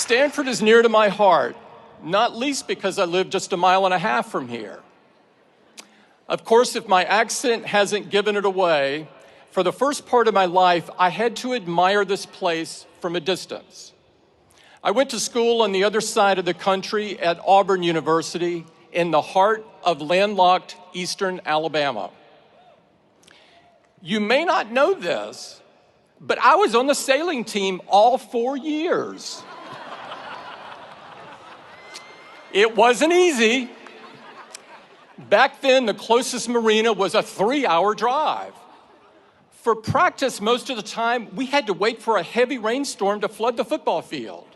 Stanford is near to my heart, not least because I live just a mile and a half from here. Of course, if my accent hasn't given it away, for the first part of my life, I had to admire this place from a distance. I went to school on the other side of the country at Auburn University in the heart of landlocked eastern Alabama. You may not know this, but I was on the sailing team all 4 years. It wasn't easy. Back then, the closest marina was a 3-hour drive. For practice, most of the time, we had to wait for a heavy rainstorm to flood the football field.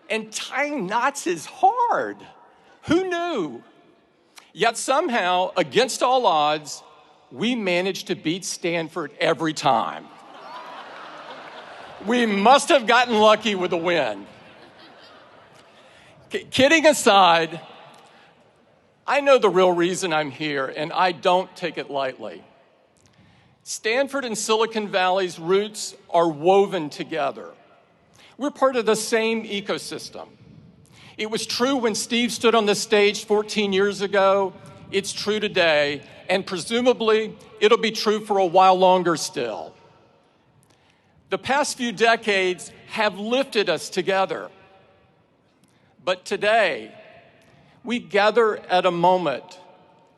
And tying knots is hard. Who knew? Yet somehow, against all odds, we managed to beat Stanford every time. We must have gotten lucky with the win. Kidding aside, I know the real reason I'm here, and I don't take it lightly. Stanford and Silicon Valley's roots are woven together. We're part of the same ecosystem. It was true when Steve stood on the stage 14 years ago. It's true today, and presumably, it'll be true for a while longer still. The past few decades have lifted us together. But today, we gather at a moment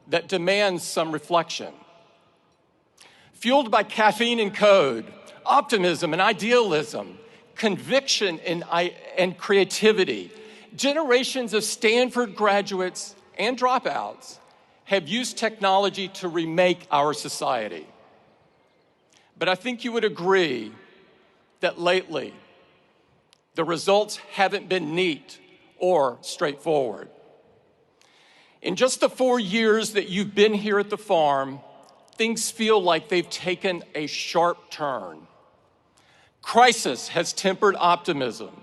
that demands some reflection. Fueled by caffeine and code, optimism and idealism, conviction and creativity, generations of Stanford graduates and dropouts have used technology to remake our society. But I think you would agree that lately, the results haven't been neat or straightforward. In just the 4 years that you've been here at the farm, things feel like they've taken a sharp turn. Crisis has tempered optimism.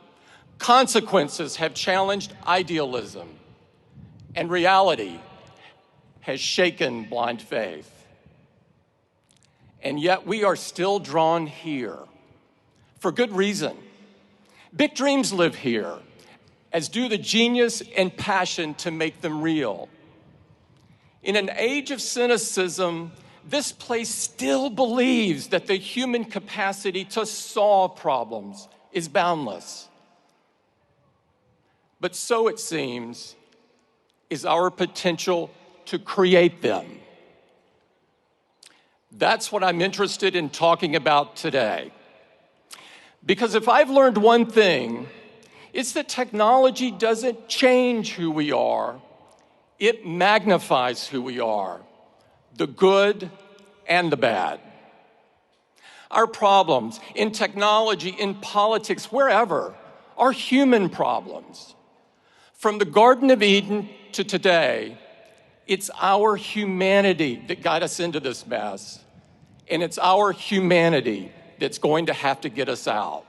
Consequences have challenged idealism. And reality has shaken blind faith. And yet we are still drawn here for good reason. Big dreams live here, as do the genius and passion to make them real. In an age of cynicism, this place still believes that the human capacity to solve problems is boundless. But so it seems is our potential to create them. That's what I'm interested in talking about today. Because if I've learned one thing, it's that technology doesn't change who we are, it magnifies who we are, the good and the bad. Our problems in technology, in politics, wherever, are human problems. From the Garden of Eden to today, it's our humanity that got us into this mess, and it's our humanity that's going to have to get us out.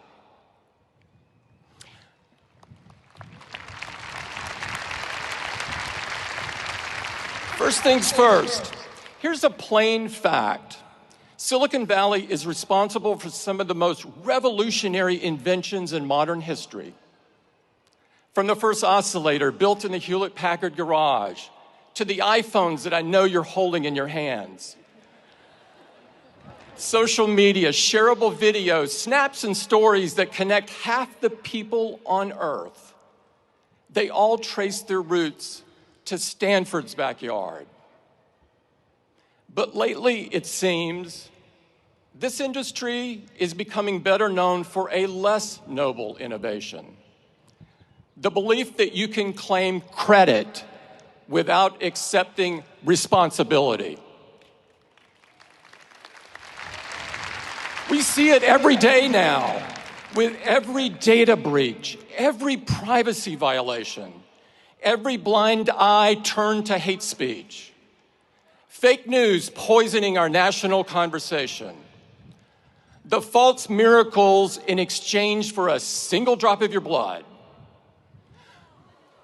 First things first, here's a plain fact. Silicon Valley is responsible for some of the most revolutionary inventions in modern history. From the first oscillator built in the Hewlett-Packard garage, to the iPhones that I know you're holding in your hands. Social media, shareable videos, snaps and stories that connect half the people on Earth. They all trace their roots to Stanford's backyard. But lately, it seems, this industry is becoming better known for a less noble innovation. The belief that you can claim credit without accepting responsibility. We see it every day now, with every data breach, every privacy violation, every blind eye turned to hate speech, fake news poisoning our national conversation, the false miracles in exchange for a single drop of your blood.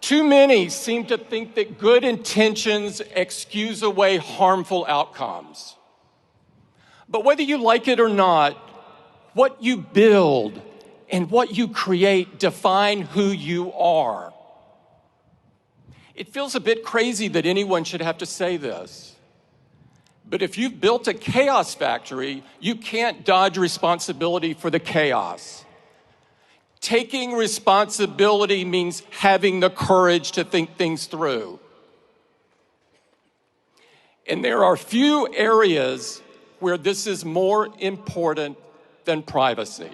Too many seem to think that good intentions excuse away harmful outcomes. But whether you like it or not, what you build and what you create define who you are. It feels a bit crazy that anyone should have to say this. But if you've built a chaos factory, you can't dodge responsibility for the chaos. Taking responsibility means having the courage to think things through. And there are few areas where this is more important than privacy.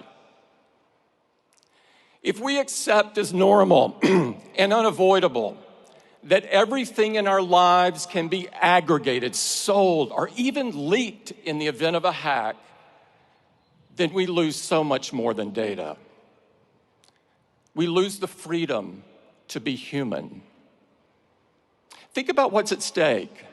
If we accept as normal and unavoidable that everything in our lives can be aggregated, sold, or even leaked in the event of a hack, then we lose so much more than data. We lose the freedom to be human. Think about what's at stake.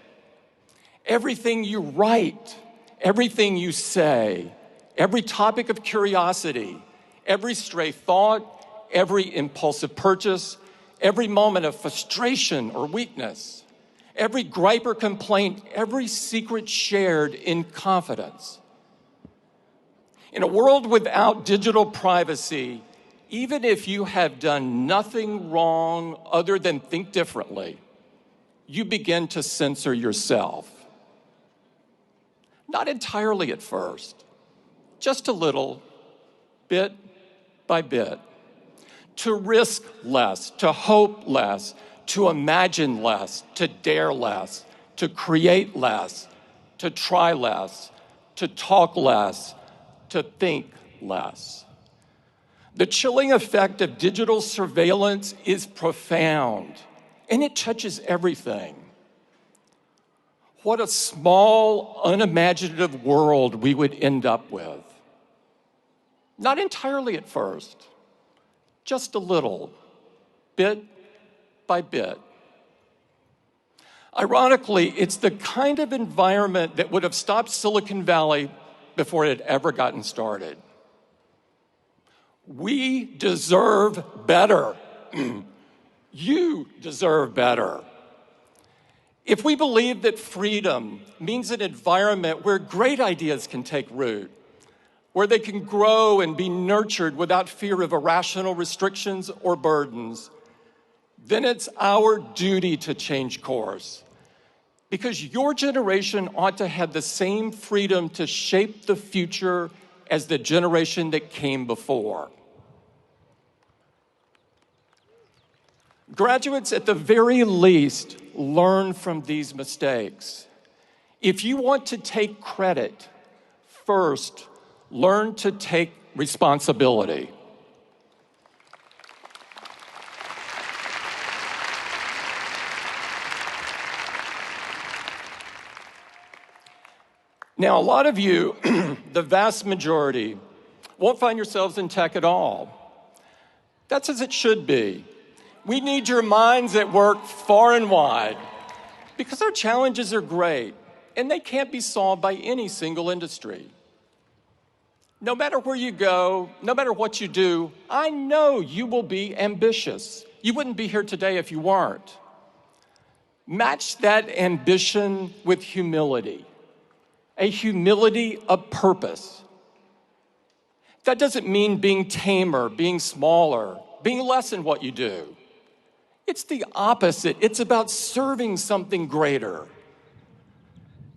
Everything you write, everything you say, every topic of curiosity, every stray thought, every impulsive purchase, every moment of frustration or weakness, every gripe or complaint, every secret shared in confidence. In a world without digital privacy, even if you have done nothing wrong other than think differently, you begin to censor yourself. Not entirely at first, just a little, bit by bit. To risk less, to hope less, to imagine less, to dare less, to create less, to try less, to talk less, to think less. The chilling effect of digital surveillance is profound, and it touches everything. What a small, unimaginative world we would end up with. Not entirely at first, just a little, bit by bit. Ironically, it's the kind of environment that would have stopped Silicon Valley before it had ever gotten started. We deserve better. You deserve better. If we believe that freedom means an environment where great ideas can take root, where they can grow and be nurtured without fear of irrational restrictions or burdens, then it's our duty to change course. Because your generation ought to have the same freedom to shape the future as the generation that came before. Graduates, at the very least, learn from these mistakes. If you want to take credit, first, learn to take responsibility. Now, a lot of you, the vast majority, won't find yourselves in tech at all. That's as it should be. We need your minds at work far and wide because our challenges are great and they can't be solved by any single industry. No matter where you go, no matter what you do, I know you will be ambitious. You wouldn't be here today if you weren't. Match that ambition with humility, a humility of purpose. That doesn't mean being tamer, being smaller, being less in what you do. It's the opposite. It's about serving something greater.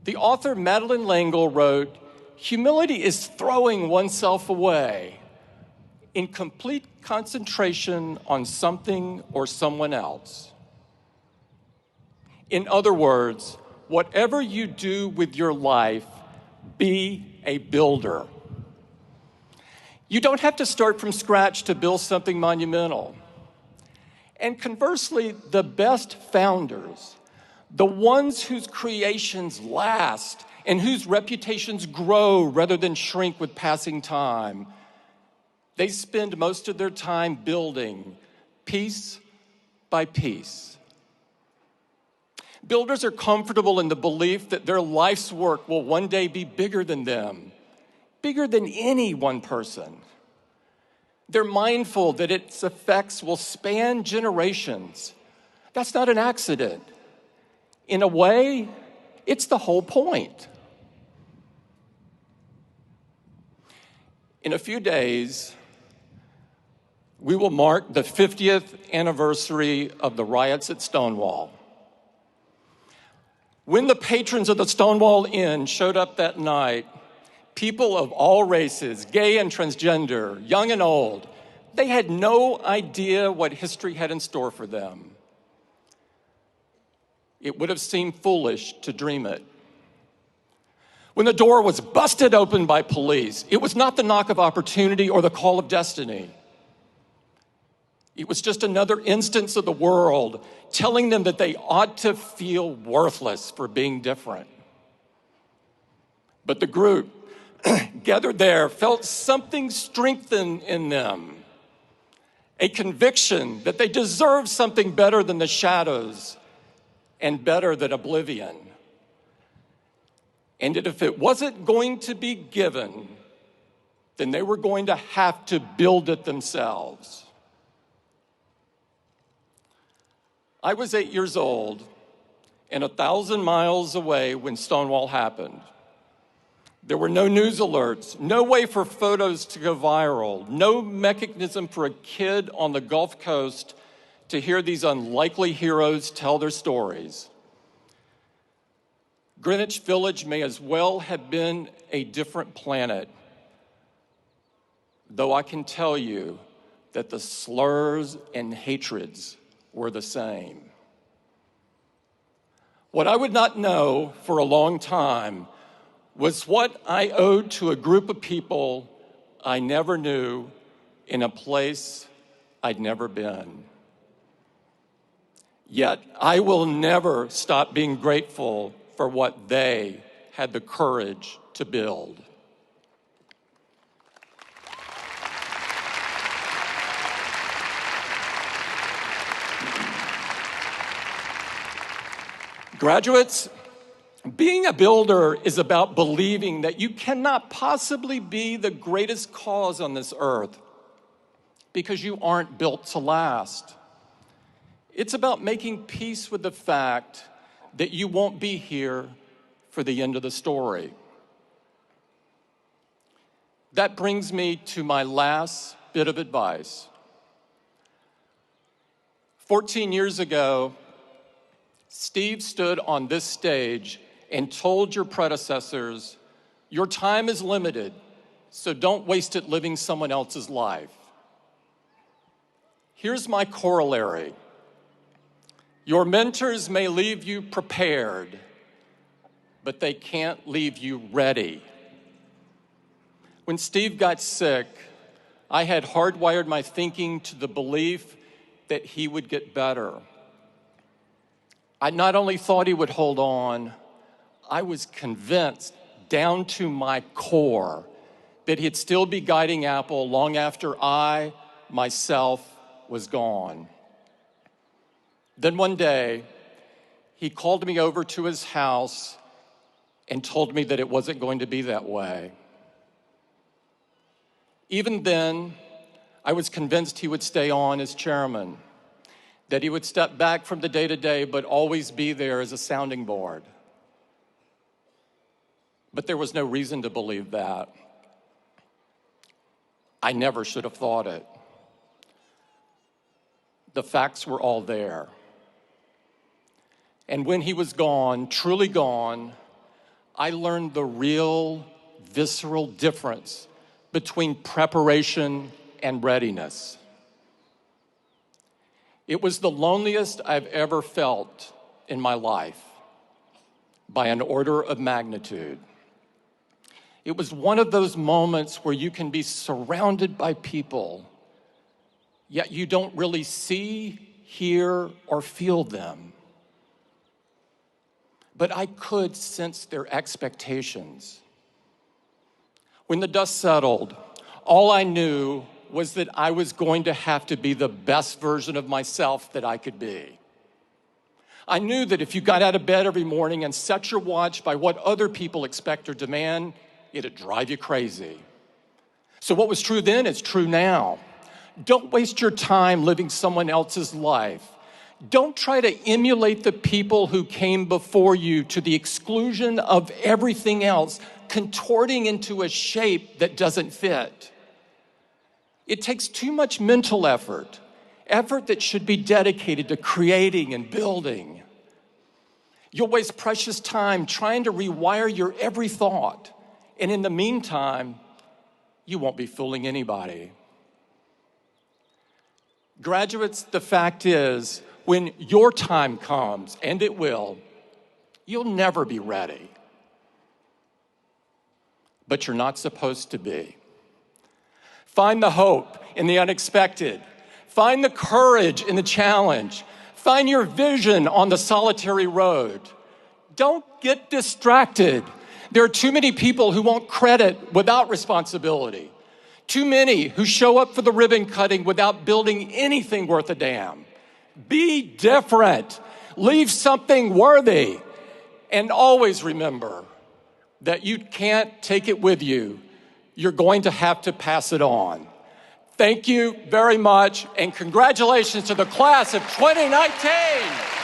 The author Madeleine L'Engle wrote, "Humility is throwing oneself away in complete concentration on something or someone else." In other words, whatever you do with your life, be a builder. You don't have to start from scratch to build something monumental. And conversely, the best founders, the ones whose creations last and whose reputations grow rather than shrink with passing time, they spend most of their time building piece by piece. Builders are comfortable in the belief that their life's work will one day be bigger than them, bigger than any one person. They're mindful that its effects will span generations. That's not an accident. In a way, it's the whole point. In a few days, we will mark the 50th anniversary of the riots at Stonewall. When the patrons of the Stonewall Inn showed up that night, people of all races, gay and transgender, young and old, they had no idea what history had in store for them. It would have seemed foolish to dream it. When the door was busted open by police, it was not the knock of opportunity or the call of destiny. It was just another instance of the world telling them that they ought to feel worthless for being different. But the group gathered there felt something strengthen in them, a conviction that they deserved something better than the shadows and better than oblivion. And that if it wasn't going to be given, then they were going to have to build it themselves. I was 8 years old and 1,000 miles away when Stonewall happened. There were no news alerts, no way for photos to go viral, no mechanism for a kid on the Gulf Coast to hear these unlikely heroes tell their stories. Greenwich Village may as well have been a different planet, though I can tell you that the slurs and hatreds were the same. What I would not know for a long time was what I owed to a group of people I never knew in a place I'd never been. Yet I will never stop being grateful for what they had the courage to build. Graduates, being a builder is about believing that you cannot possibly be the greatest cause on this earth because you aren't built to last. It's about making peace with the fact that you won't be here for the end of the story. That brings me to my last bit of advice. 14 years ago, Steve stood on this stage and told your predecessors, your time is limited, so don't waste it living someone else's life. Here's my corollary. Your mentors may leave you prepared, but they can't leave you ready. When Steve got sick, I had hardwired my thinking to the belief that he would get better. I not only thought he would hold on, I was convinced down to my core that he'd still be guiding Apple long after I, myself, was gone. Then one day, he called me over to his house and told me that it wasn't going to be that way. Even then, I was convinced he would stay on as chairman, that he would step back from the day-to-day but always be there as a sounding board. But there was no reason to believe that. I never should have thought it. The facts were all there. And when he was gone, truly gone, I learned the real, visceral difference between preparation and readiness. It was the loneliest I've ever felt in my life, by an order of magnitude. It was one of those moments where you can be surrounded by people, yet you don't really see, hear, or feel them. But I could sense their expectations. When the dust settled, all I knew was that I was going to have to be the best version of myself that I could be. I knew that if you got out of bed every morning and set your watch by what other people expect or demand, it'd drive you crazy. So what was true then is true now. Don't waste your time living someone else's life. Don't try to emulate the people who came before you to the exclusion of everything else, contorting into a shape that doesn't fit. It takes too much mental effort that should be dedicated to creating and building. You'll waste precious time trying to rewire your every thought, and in the meantime, you won't be fooling anybody. Graduates, the fact is, when your time comes, and it will, you'll never be ready. But you're not supposed to be. Find the hope in the unexpected. Find the courage in the challenge. Find your vision on the solitary road. Don't get distracted. There are too many people who want credit without responsibility. Too many who show up for the ribbon cutting without building anything worth a damn. Be different. Leave something worthy. And always remember that you can't take it with you. You're going to have to pass it on. Thank you very much, and congratulations to the class of 2019.